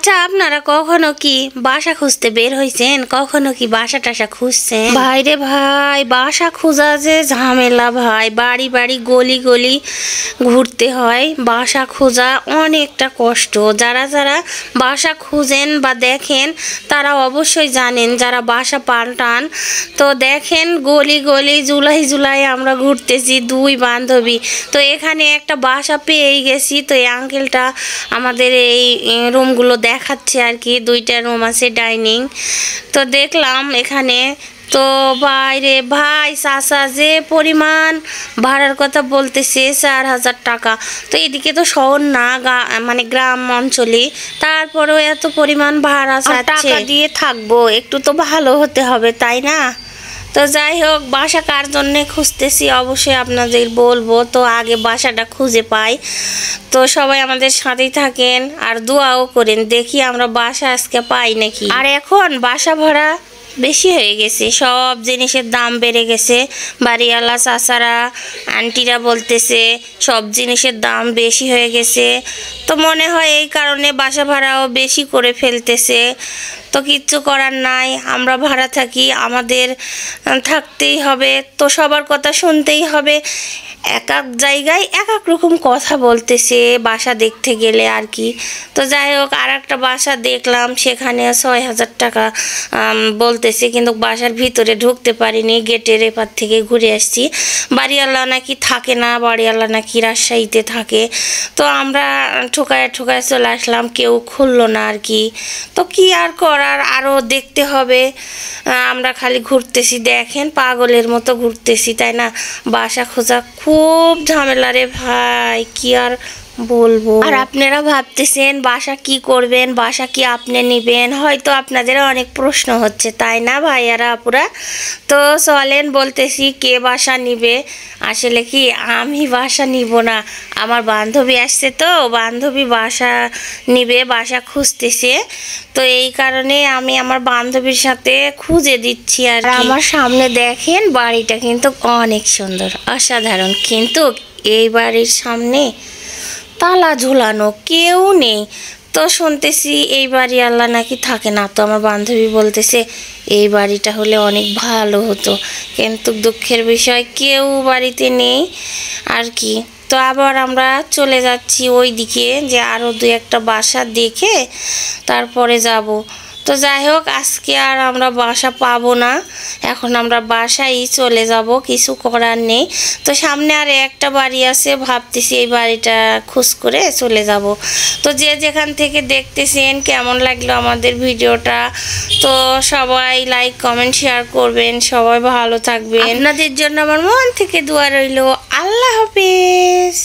আচ্ছা, আপনারা কখনো কি বাসা খুঁজতে বের হইছেন? কখনো কি বাসা টাসা খুঁজছেন? ভাই রে ভাই, বাসা খোঁজা যে ঝামেলা ভাই। বাড়ি বাড়ি গলি গলি ঘুরতে হয়। বাসা খোঁজা অনেকটা কষ্ট। যারা যারা বাসা খুঁজেন বা দেখেন তারা অবশ্যই জানেন, যারা বাসা পাল্টান। তো দেখেন গলি গলি জুলাই জুলাই আমরা ঘুরতেছি দুই বান্ধবী। তো এখানে একটা বাসা পেয়েই গেছি। তো এই আঙ্কেলটা আমাদের এই রুমগুলো দেখাচ্ছে আর কি। দুইটা রুম আছে, ডাইনিং। তো দেখলাম এখানে। তো বাইরে ভাই চাচা যে পরিমাণ ভাড়ার কথা বলতেছে 4,000 টাকা। তো এদিকে তো শহর না, মানে গ্রাম অঞ্চলে, তারপরেও এত পরিমাণ ভাড়া চাচ্ছে। টাকা দিয়ে থাকবো, একটু তো ভালো হতে হবে তাই না? তো যাই হোক, বাসা কার জন্যে খুঁজতেছি অবশ্যই আপনাদের বলবো। তো আগে বাসাটা খুঁজে পাই। তো সবাই আমাদের সাথেই থাকেন আর দোয়াও করেন, দেখি আমরা বাসা আজকে পাই নাকি। আর এখন বাসা ভাড়া বেশি হয়ে গেছে, সব জিনিসের দাম বেড়ে গেছে। বাড়িওয়ালা চাচারা আন্টিরা বলতেছে সব জিনিসের দাম বেশি হয়ে গেছে। তো মনে হয় এই কারণে বাসা ভাড়াও বেশি করে ফেলতেছে। তো কিচ্ছু করার নাই, আমরা ভাড়া থাকি, আমাদের থাকতেই হবে। তো সবার কথা শুনতেই হবে। এক এক জায়গায় এক এক রকম কথা বলতেছে বাসা দেখতে গেলে আর কি। তো যাই হোক, আর একটা বাসা দেখলাম, সেখানে 6,000 টাকা বলতেছে, কিন্তু বাসার ভিতরে ঢুকতে পারিনি, গেটের এপার থেকে ঘুরে আসছি। বাড়িওয়ালা নাকি থাকে না, বাড়িওয়ালা নাকি রাজশাহীতে থাকে। তো আমরা ঠোকায় ঠোকায় চলে আসলাম, কেউ খুললো না আর কি। তো কি আর করার, আরও দেখতে হবে। আমরা খালি ঘুরতেছি, দেখেন পাগলের মতো ঘুরতেছি তাই না? বাসা খোঁজা খুব ঝামেলা রে ভাই, কি আর বলবো। আর আপনারা ভাবতেছেন বাসা কি করবেন, বাসা কি আপনি নেবেন? হয়তো আপনাদের অনেক প্রশ্ন হচ্ছে তাই না ভাইয়ারা আপুরা? তো চলেন বলতেছি কে বাসা নিবে। আসলে কি আমি বাসা নিব না, আমার বান্ধবী আসছে, তো বান্ধবী বাসা নিবে, বাসা খুঁজতেছে। তো এই কারণে আমি আমার বান্ধবীর সাথে খুঁজে দিচ্ছি। আর আমার সামনে দেখেন বাড়িটা কিন্তু অনেক সুন্দর, অসাধারণ। কিন্তু এই বাড়ির সামনে তালা ঝুলানো, কেউ নেই। তো শুনতেছি এই বাড়ি আল্লাহ নাকি থাকে না। তো আমার বান্ধবী বলতেছে এই বাড়িটা হলে অনেক ভালো হতো, কিন্তু দুঃখের বিষয় কেউ বাড়িতে নেই আর কি। তো আবার আমরা চলে যাচ্ছি ওই দিকে, যে আরও দু একটা বাসা দেখে তারপরে যাব। তো যাই হোক, আজকে আর আমরা বাসা পাবো না, এখন আমরা বাসায় চলে যাব, কিছু করার নেই। তো সামনে আর একটা বাড়ি আছে, ভাবতেছি এই বাড়িটা খোঁজ করে চলে যাব। তো যে যেখান থেকে দেখতেছেন, কেমন লাগলো আমাদের ভিডিওটা, তো সবাই লাইক কমেন্ট শেয়ার করবেন। সবাই ভালো থাকবেন, আপনাদের জন্য আমার মন থেকে দোয়া রইল। আল্লাহ হাফেজ।